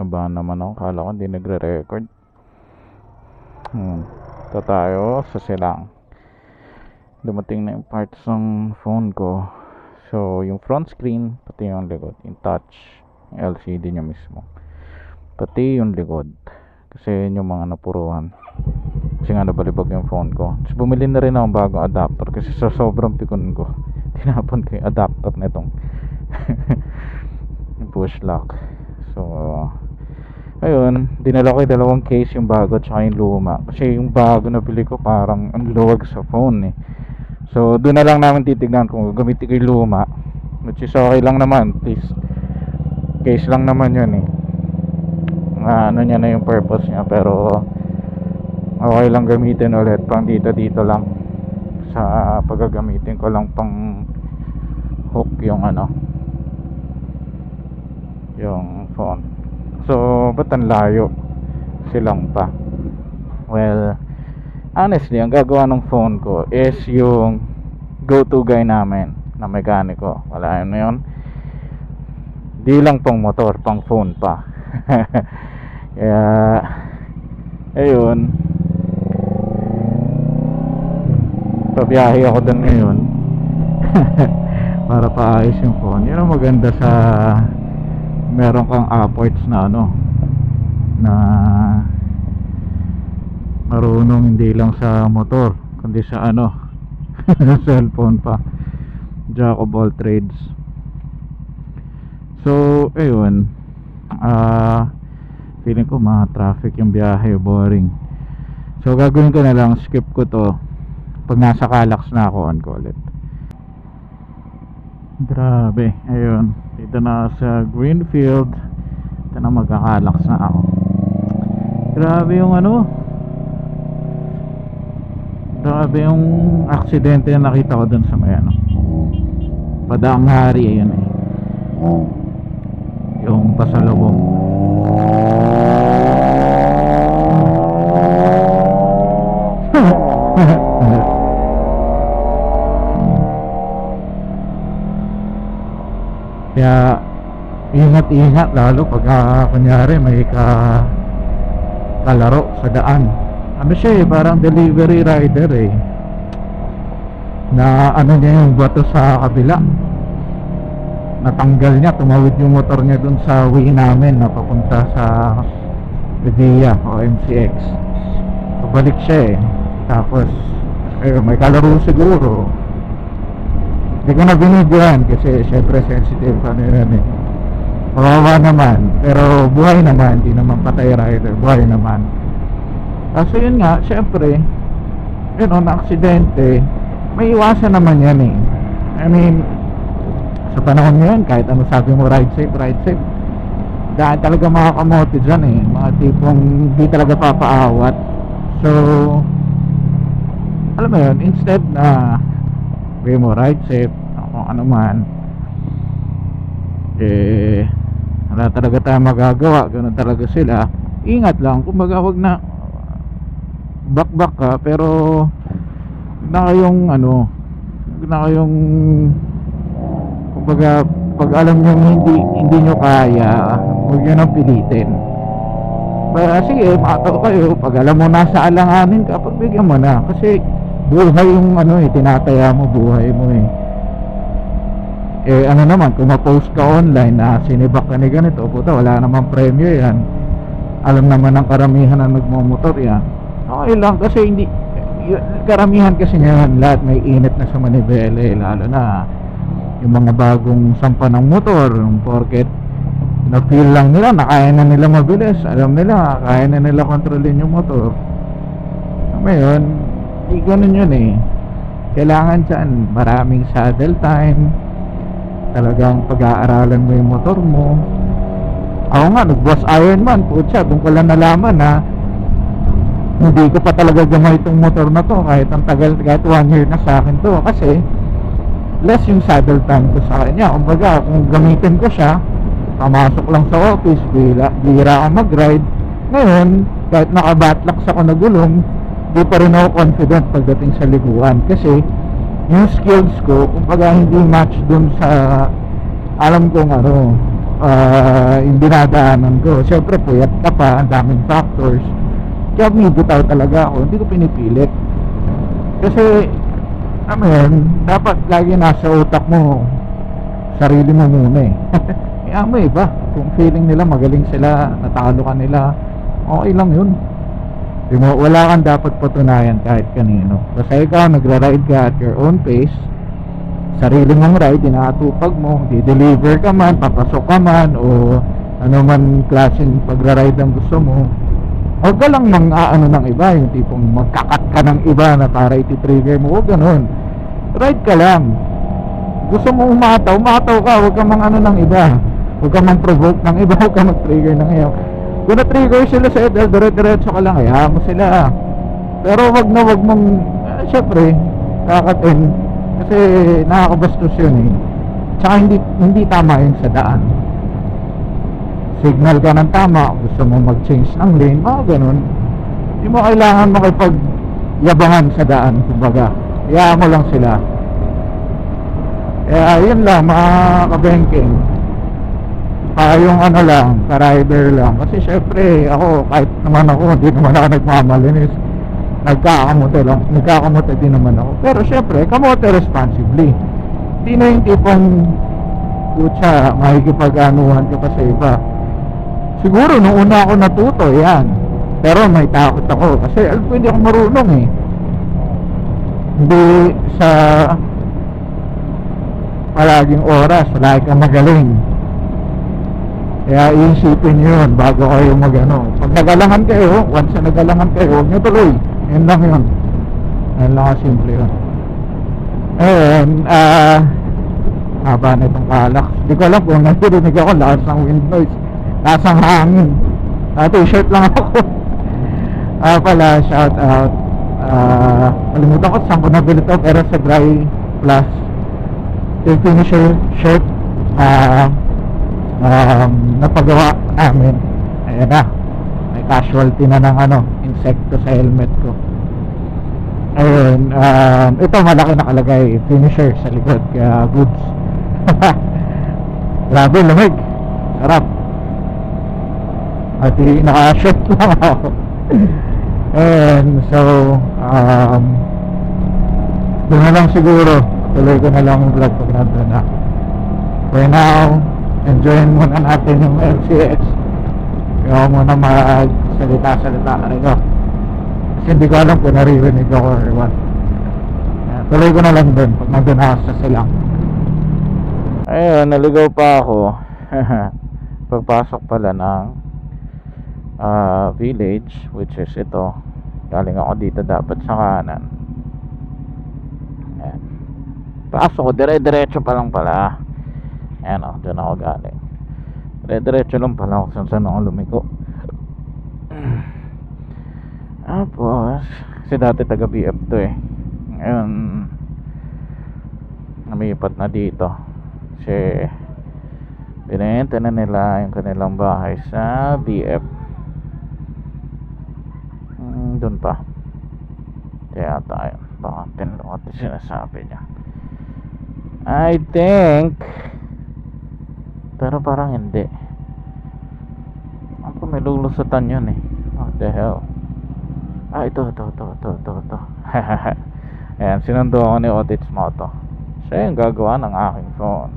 Kinabahan naman ako. Kala ko hindi nagre-record. Ito tayo sa silang. Dumating na yung parts ng phone ko. So, yung front screen, pati yung likod, yung touch, yung LCD nya mismo. Pati yung likod. Kasi yun yung mga napuruhan. Kasi nga nabalibag yung phone ko. Tapos bumili na rin ako bagong adapter. Kasi sa sobrang pikon ko, tinapon ko yung adapter na itong push lock. So, ayun, dinala ko yung dalawang case, yung bago at yung luma. Kasi yung bago na bili ko parang ang luwag sa phone eh. So doon na lang namin titignan kung gamitin ko yung luma, which is okay lang naman, at least case lang naman yun eh. Ano niya na yung purpose niya, pero okay lang gamitin ulit pang dito lang sa paggagamitin ko lang pang hook yung yung phone. So ba't ang layo silang pa? Well, honestly, ang gagawa ng phone ko is yung go-to guy namin na mekaniko. Wala yun na yun. Di lang pang motor, pang phone pa. Kaya ayun, pabiyahe ako doon ngayon para paayos yung phone. Yun ang maganda sa meron kang apports na na marunong hindi lang sa motor kundi sa cellphone pa. Jack of all trades. So ayun, feeling ko traffic yung biyahe, boring. So gagawin ko na lang, skip ko to. Pag nasa Calax na ako, on ko ulit. Grabe, ayun, dito na sa Greenfield. Ito na, magka-Calax na ako. Grabe yung grabe yung aksidente na nakita ko dun sa may Padaang Hari, ayun yung pasalubong. Kaya ingat lalo pag kunyari may kalaro sa daan. Siya parang delivery rider na niya yung bato sa kabila, natanggal niya, tumawid yung motor niya dun sa way namin na papunta sa Padilla o MCX. Pabalik siya tapos may kalaro siguro. Hindi ko na binigyan kasi syempre sensitive yun kawawa naman, pero buhay naman, di naman patay rider, buhay naman. Kaso yun nga, syempre na aksidente, may iwasan naman yan I mean, sa panahon ngayon, kahit sabi mo ride safe, dahil talaga mga kamote dyan mga tipong di talaga papaawat. So alam mo yun, instead na sabi mo ride safe, kung ano man, wala talaga tayo magagawa, ganun talaga sila. Ingat lang, kumbaga wag na back ka, pero wag na kayong kumbaga pag alam nyo hindi nyo kaya, huwag nyo nang pilitin. Sige, mataw kayo, pag alam mo nasa alanganin ka, pagbigyan mo na, kasi buhay yung tinataya mo, buhay mo naman, kung ma-post ka online na sinibak ka ni ganito, puta, wala namang premyo yan. Alam naman ng karamihan na nagmamotor yan. Okay lang, kasi hindi karamihan kasi ngayon lahat may init na sa manibele, lalo na yung mga bagong sampa ng motor, porket na feel lang nila na kaya na nila mabilis, alam nila kaya na nila kontrolin yung motor. Ngayon hindi ganun yun kailangan dyan maraming saddle time, talagang pag-aaralan mo yung motor mo. Ako nga, nag-boss Ironman, putya, doon ko lang nalaman na hindi ko pa talaga gamay itong motor na to kahit ang tagal, kahit 1 year na sa akin to, kasi less yung saddle time ko sa kanya. Kumbaga, kung gamitin ko siya, pamasok lang sa office, bira ako mag-ride. Ngayon, kahit nakabatlaks ako na gulong, di pa rin ako confident pagdating sa liguan, kasi yung skills ko kumbaga hindi match dun sa alam kong yung dinadaanan ko. Siyempre puyat ka pa, ang daming factors, kaya bumibitaw talaga ako, hindi ko pinipilit. Kasi dapat lagi nasa utak mo sarili mo muna eh. Kaya mo iba, kung feeling nila magaling sila, natalo ka nila, okay lang yun. Wala kang dapat patunayan kahit kanino. Basta ikaw nagra-ride ka at your own pace, sarili mong ride, inaatupag mo, di-deliver ka man, papasok ka man, o ano man klaseng pagra-ride ang gusto mo. Huwag ka lang ng iba, yung tipong magkakat ka ng iba na para iti-trigger mo. Huwag ganun, ride ka lang. Gusto mo umataw ka, huwag ka ng iba, huwag ka provoke ng iba, huwag ka mag-trigger ng iba. Kung na-trigger sila sa edad, dire-diretso ka lang, hayaan mo sila. Pero wag mong syempre kakatin, kasi nakakabastos yun eh. Tsaka hindi tama yun sa daan. Signal ka ng tama, gusto mo mag-change ng lane, mga ganun. Hindi mo kailangan makipagyabangan sa daan, kumbaga. Hayaan mo lang sila. Kaya yun lang mga kabengking, yung lang, ka-rider lang. Kasi syempre ako, kahit naman ako, hindi naman ako nagmamalinis, nagkakamote din naman ako. Pero syempre, kamote responsibly. Hindi na yung tipong kutsa, makikipag-anuhan ka pa sa iba. Siguro nung una ako natuto, yan, pero may takot ako kasi alam ko hindi ako marunong eh. Hindi sa palaging oras lagi kang magaling. Kaya iisipin nyo yun bago kayo pag nagalangan kayo, once na nagalangan kayo, huwag nyo tuloy. Yun lang yun. Yun lang simple yun. Ayun, haba na itong kalak. Hindi ko alam kung narinig ako, lakas ng wind noise, lakas ng hangin. T-shirt lang ako. Pala, shout out. Kalimutan ko saan ko nabili ito, pero sa Dry Plus yung finisher shirt napagawa namin. Ayan na, may casualty na ng insekto sa helmet ko. Ayun, ito malaki nakalagay finisher sa likod, kaya goods. Grabe, lamig, sarap. At naka-shirt lang ako. And so doon na lang siguro, tuloy ko na lang yung vlog pag nandun na. For now, enjoyin muna natin yung LCS. Kaya muna magsalita-salita ko, kasi hindi ko alam kung naririnig ako or what. Tuloy ko na lang dun pag nandun ako sa silang. Ayun, naligaw pa ako. Pagpasok pala ng village, which is ito. Galing ako dito dapat sa kanan. Ayan. Pasok ko, dire-diretso pa lang pala. Ayan o, dyan ako galing. Dire-diretso lang pala ako saan ako lumiko. Tapos, kasi dati taga BF to eh. Ngayon, namipat na dito. Kasi binenta na nila yung kanilang bahay sa BF. Doon pa. Kaya tayo, baka tinlungat yung sinasabi niya, I think. Pero parang hindi. Ako may lulusutan yun eh. What the hell. Ito. Ayan, sinundo ako ni Otits Moto. Siya yung gagawa ng aking phone.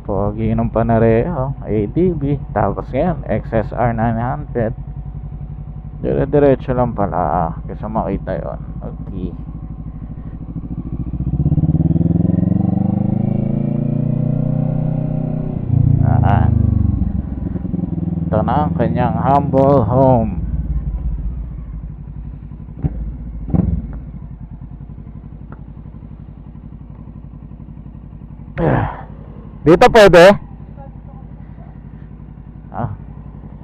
Pogi ng Panareo, ADB. Tapos ngayon, XSR 900. Dire-diretso lang pala. Kasi makita yun. Okay. Ito na ang kanyang humble home. Dito pwede?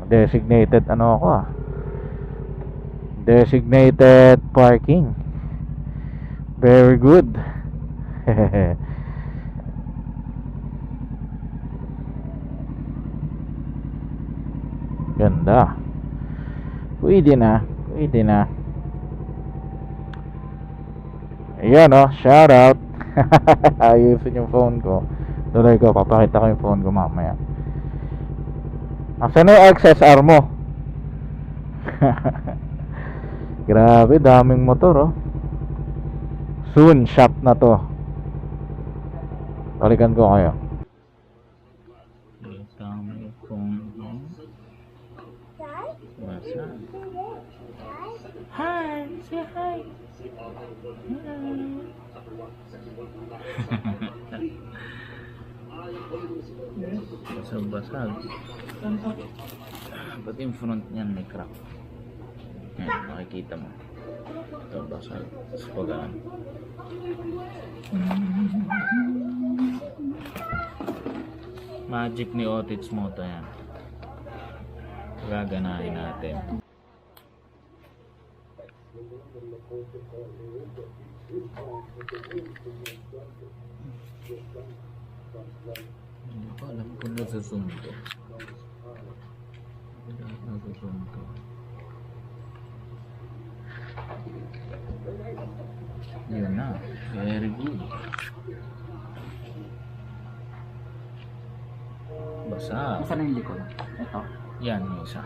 Designated ako designated parking. Very good. Ganda. Pwede na. Ayan shout out. Ayusin yung phone ko. Tuloy ko, papakita ko yung phone ko mamaya. Asan na yung XSR mo? Grabe, daming motor oh. Soon, shop na to. Balikan ko kayo. Hi, say hi. Basag-basag. Ba't yung front niyan may crack? Yan, makikita mo. Ito, basag. Tapos pagaan. Magic ni Otis Moto yan. Gaganahin natin. Hindi ko alam kung nasa-zoom to. Nasa-zoom to. Yun na. Very good. Basa. Saan yung likod? Ito. Yan yung isa.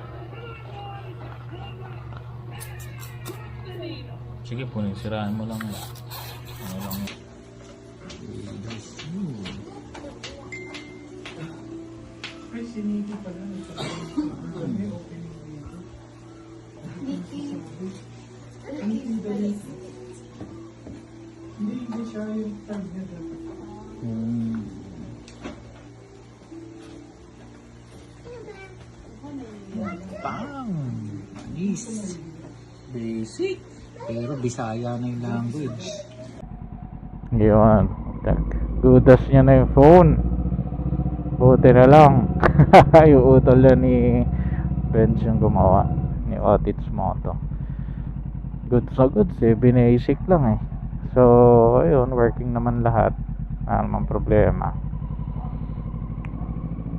Sige po, siraan mo lang. Ano lang. Ay, sinigi pala. Hindi siya yung tag niya doon. Bang! Nice! Basic! Pero Bisaya na yung language. Yun. Gudas niya na yung phone. Buti na lang. Yung utol na ni Benz yung gumawa. Ni Otis Moto. Good sa goods eh. Binasic lang eh. So, ayun. Working naman lahat. Wala namang problema.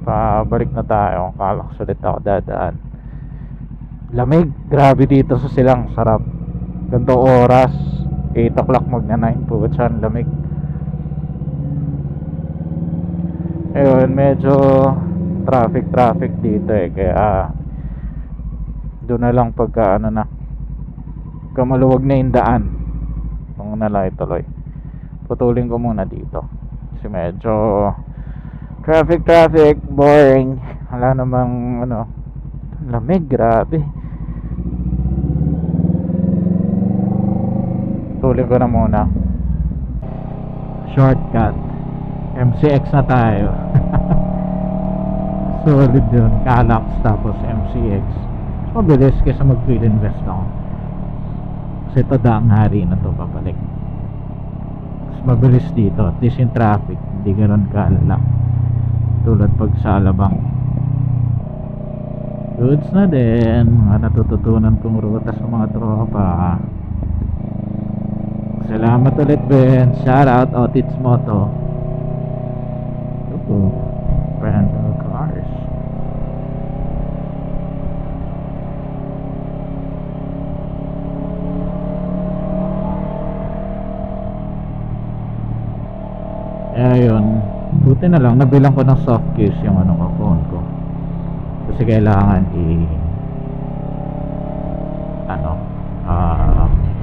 Pabalik na tayo. Kalak sulit ako dadaan. Lamig. Grabe dito sa silang. Sarap. Ganto oras. 8 o'clock magna 9. Putsan. Lamig. Ayun, medyo traffic dito eh, kaya doon na lang pagka ano na kamaluwag na yung daan kung na lang ituloy. Putulin ko muna dito kasi medyo traffic, boring, wala namang ano, lamig, grabe. Putulin ko na muna. Shortcut MCX na tayo. Solid yun. Calax tapos MCX. Mabilis kaysa mag-field invest ako. Kasi ito daang hari na to papalik. Mas mabilis dito. At least yung traffic hindi ganun kalala. Tulad pag sa Alabang. Goods na din. Mga natututunan kong ruta sa mga tropa. Salamat ulit Ben. Shout out Otis Moto. Brand new cars. Ayun, buti na lang nabilang ko ng soft case yung ano ko, phone ko. Kasi kailangan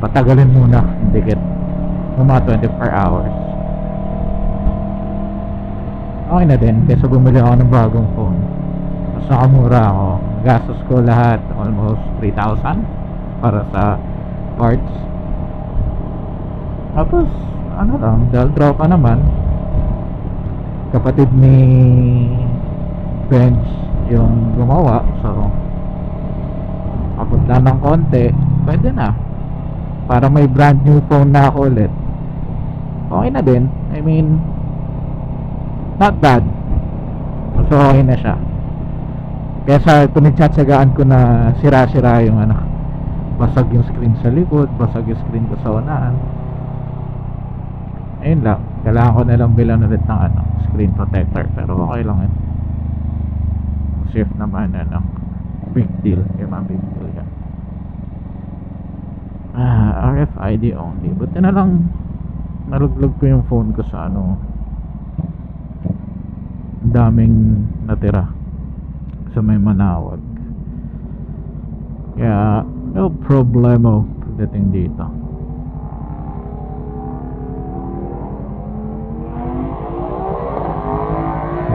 patagalin muna yung dikit mga 24 hours. Okay na din kaysa bumili ako ng bagong phone. Mas nakamura ako. Gastos ko lahat almost 3,000 para sa parts. Tapos ano lang, dahil tropa naman, kapatid ni Benz yung gumawa, so abot lang ng konti, pwede na. Para may brand new phone na ako ulit. Okay na din. I mean, not bad. So okay na siya. Kaya sa pinagtsatsagaan ko na sira-sira yung ano, basag yung screen sa likod, basag yung screen ko sa unahan. Ayun lang, kailangan ko na lang bilan ulit ng ano, screen protector. Pero okay lang yun. Safe naman, ano, big deal. Kaya big deal yan. RFID only. Buti na lang naluglog ko yung phone ko sa ano, Ang daming natira sa may Manawag. Kaya no problemo pagdating dito.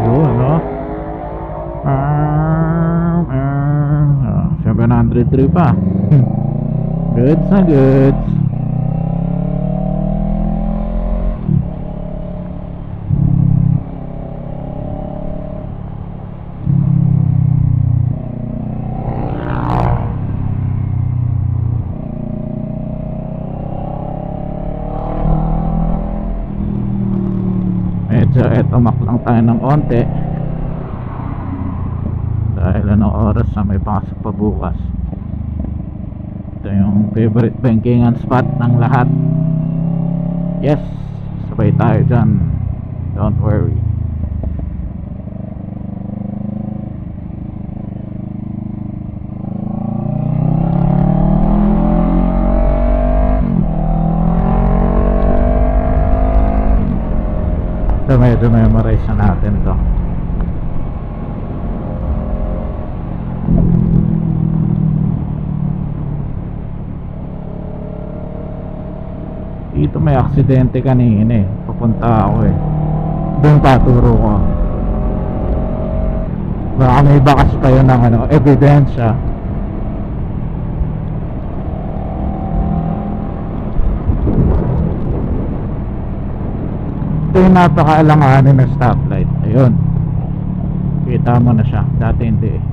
Yun, no? 703 pa. Goods na goods. Medyo etumak lang tayo ng konti dahil anong oras na may pasok pa bukas. Ito yung favorite bankingan spot ng lahat. Yes, sabay tayo dyan, don't worry. So medyo memorize na natin to. Dito may aksidente kanina eh. Papunta ako eh. Doon paturo ko. Baka may bakas pa yun ng ano, ebidensya. Ito yung napakaalanganin na stoplight. Ayun, kita mo na siya. Dati hindi eh.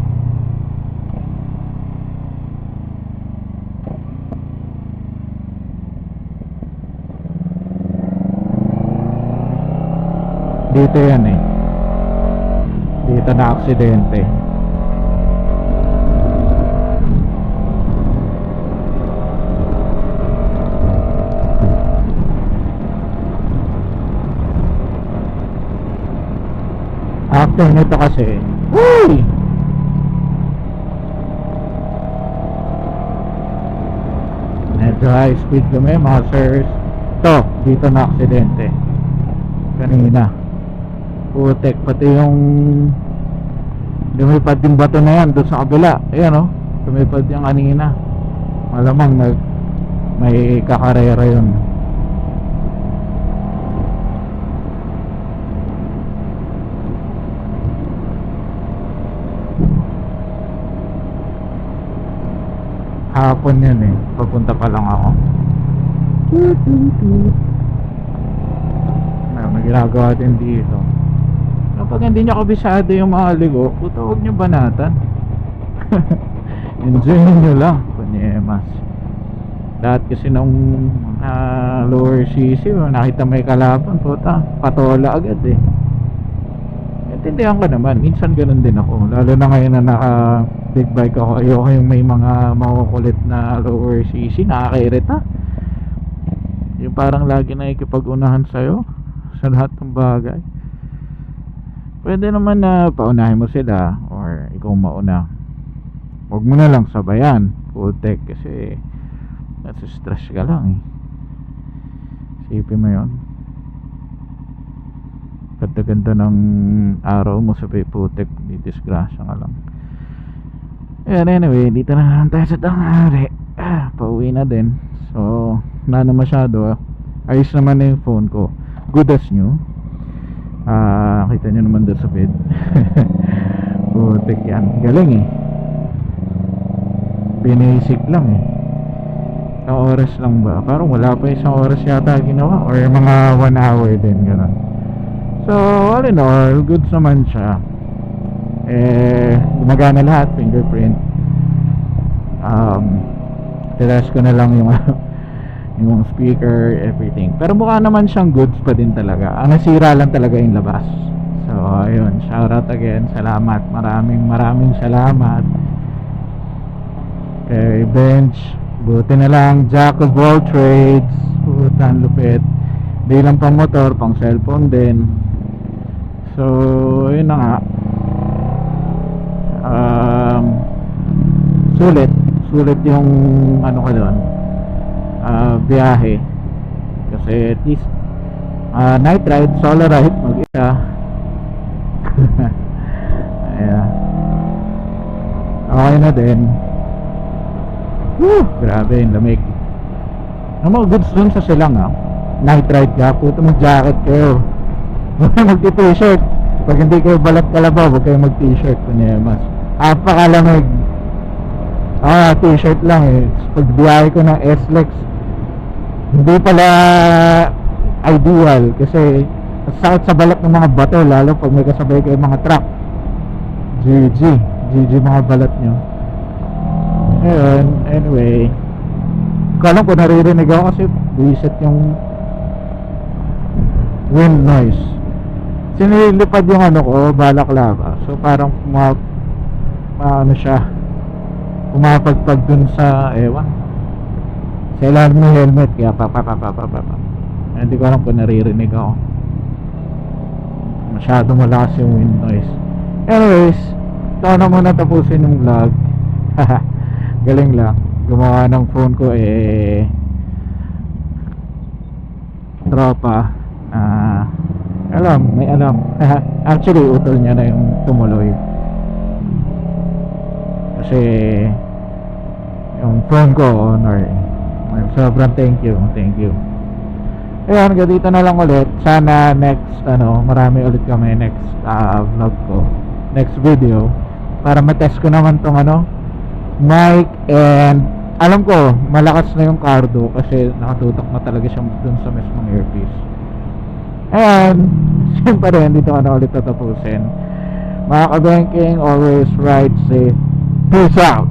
Dito yan eh. Dito na aksidente. After nito kasi, uy! Medyo high speed kami mga sirs. Ito, dito na aksidente kanina. Putek, pati yung lumipad yung bato na yan doon sa kabila. Ayan o, lumipad yung kanina. Malamang may kakarera yun. Hapon yun eh, papunta pa lang ako. May ginagawa din dito. Kapag hindi nyo kabisado yung mga ligo, puta, huwag nyo banatan. Enjoy nyo lang, panyemas. Lahat kasi nung lower CC, nakita may kalaban, puta, patola agad eh. Intindihan ko naman, minsan ganun din ako. Lalo na ngayon na naka big bike ako, ayoko yung may mga makukulit na lower CC, nakakairita. Yung parang lagi na ikipag-unahan sa'yo sa lahat ng bagay. Pwede naman na paunahin mo sila or ikaw mauna. Huwag mo na lang sabayan, putek, kasi nasa-stress ka lang eh. Isipin mo yun, ganda-ganda ng araw mo, sabay putek, di disgrasya ka lang. Ayan, anyway, dito na lang tayo sa tanghali. Pauwi na din. So, wala na masyado. Ayos naman na yung phone ko. Good as new. Kita nyo naman doon sa bed. Putik yan. Galing eh. Basic lang eh. Isang oras lang ba? Parang wala pa isang oras yata ginawa. Or mga 1 hour din. Ganun. So, all in all, goods naman siya. Gumagana lahat, fingerprint. Tiras ko na lang yung yung speaker, everything. Pero mukha naman siyang goods pa din talaga. Ang nasira lang talaga yung labas. So ayun, shout out again. Salamat, maraming salamat kay Bench. Buti na lang, jack of all trades. Putan lupit. Di lang pang motor, pang cellphone din. So yun na nga. Sulit yung ano ka doon, biyahe, kasi at least night ride, solo ride, mag-isa. biyahe na din. Woo! Grabe yung lamig. Ang mga goods dun sa silang night ride ka, puto mag-jacket kayo. Huwag kayo mag-t-shirt. Pag hindi kayo balat kalabaw, huwag kayo mag-t-shirt. Kunemas. Apakalamig. T-shirt lang eh. Pag biyahe ko ng S-Lex, hindi pala ideal kasi sakit sa balat ng mga bato, lalo pag may kasabay kayo mga truck. GG mga balat nyo. Ayun, anyway, kalang ko naririnig ako kasi reset yung wind noise. Sinilipad yung ano ko, balaklava. So parang ano siya, pumapagpag dun sa ewan sa ilalim ng helmet, kaya pa. Hindi ko alam kung naririnig ako. Masyado malakas yung wind noise. Anyways, ito na muna tapusin yung vlog. Galing lang. Gumawa ng phone ko tropa. May alam. Actually, utol niya na yung tumuloy. Kasi yung phone ko honor. Sobrang thank you. Ayan, dito na lang ulit. Sana next marami ulit kami next vlog ko, next video, para matest ko naman tong mic. And alam ko malakas na yung cardo kasi nakatutok na talaga siya dun sa mismong earpiece. Ayan, siyempre dito ko na ulit tatapusin. Mga kabanking, always ride safe. Peace out.